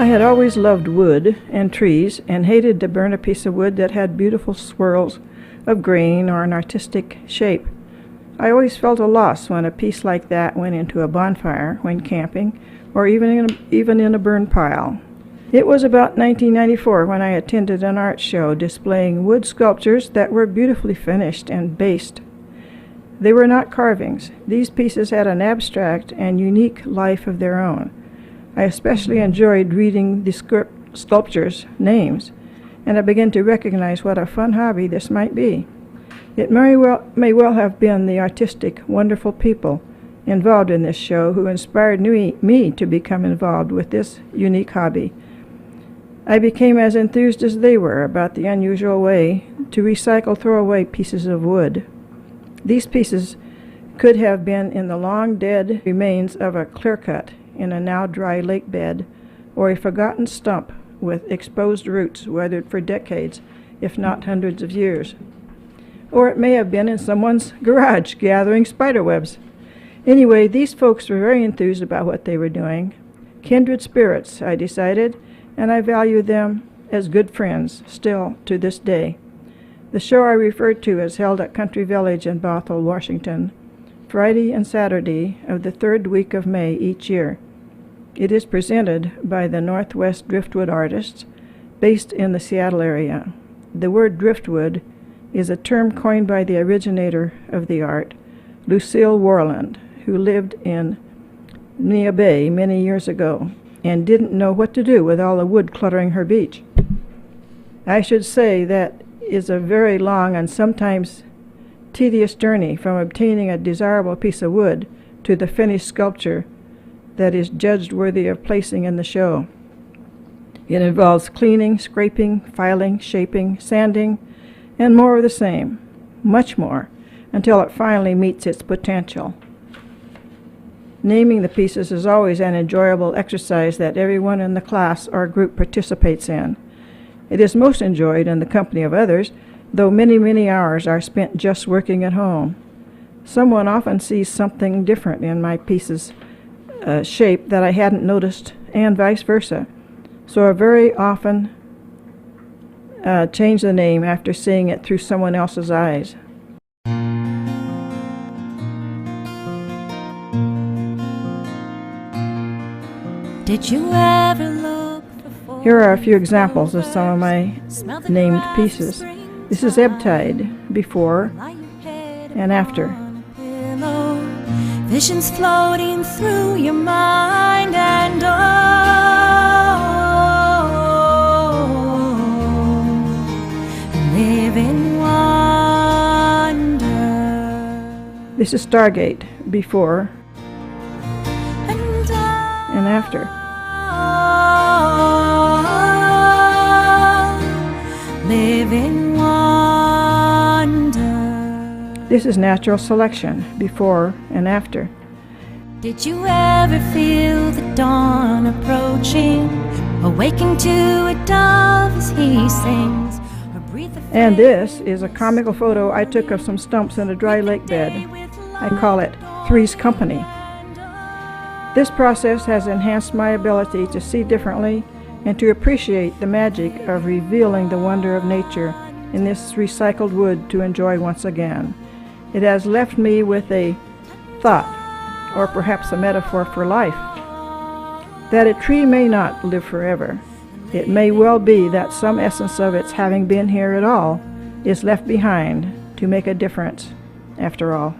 I had always loved wood and trees and hated to burn a piece of wood that had beautiful swirls of grain or an artistic shape. I always felt a loss when a piece like that went into a bonfire when camping, or even in a burn pile. It was about 1994 when I attended an art show displaying wood sculptures that were beautifully finished and based. They were not carvings. These pieces had an abstract and unique life of their own. I especially enjoyed reading the sculptures' names, and I began to recognize what a fun hobby this might be. It may well have been the artistic, wonderful people involved in this show who inspired me to become involved with this unique hobby. I became as enthused as they were about the unusual way to recycle throwaway pieces of wood. These pieces could have been in the long dead remains of a clear-cut in a now dry lake bed, or a forgotten stump with exposed roots weathered for decades, if not hundreds of years. Or it may have been in someone's garage gathering spider webs. Anyway, these folks were very enthused about what they were doing. Kindred spirits, I decided, and I value them as good friends still to this day. The show I referred to is held at Country Village in Bothell, Washington, Friday and Saturday of the third week of May each year. It is presented by the Northwest Driftwood artists based in the Seattle area. The word driftwood is a term coined by the originator of the art, Lucille Warland, who lived in Neah Bay many years ago and didn't know what to do with all the wood cluttering her beach. I should say that is a very long and sometimes tedious journey from obtaining a desirable piece of wood to the finished sculpture that is judged worthy of placing in the show. It involves cleaning, scraping, filing, shaping, sanding, and more of the same, much more, until it finally meets its potential. Naming the pieces is always an enjoyable exercise that everyone in the class or group participates in. It is most enjoyed in the company of others, though many, many hours are spent just working at home. Someone often sees something different in my piece's shape that I hadn't noticed, and vice versa. So I very often change the name after seeing it through someone else's eyes. Did you ever look? Here are a few examples of some of my named pieces. This is EBBTIDE, before and after. Visions floating through your mind and live in wonder. This is STARGATE, before and after. Live in wonder. This is natural selection, before and after. Did you ever feel the dawn approaching, awaking to a dove as he sings, or breathe the And this is a comical photo I took of some stumps in a dry lake bed. I call it Three's Company. This process has enhanced my ability to see differently and to appreciate the magic of revealing the wonder of nature in this recycled wood to enjoy once again. It has left me with a thought, or perhaps a metaphor for life, that a tree may not live forever. It may well be that some essence of its having been here at all is left behind to make a difference after all.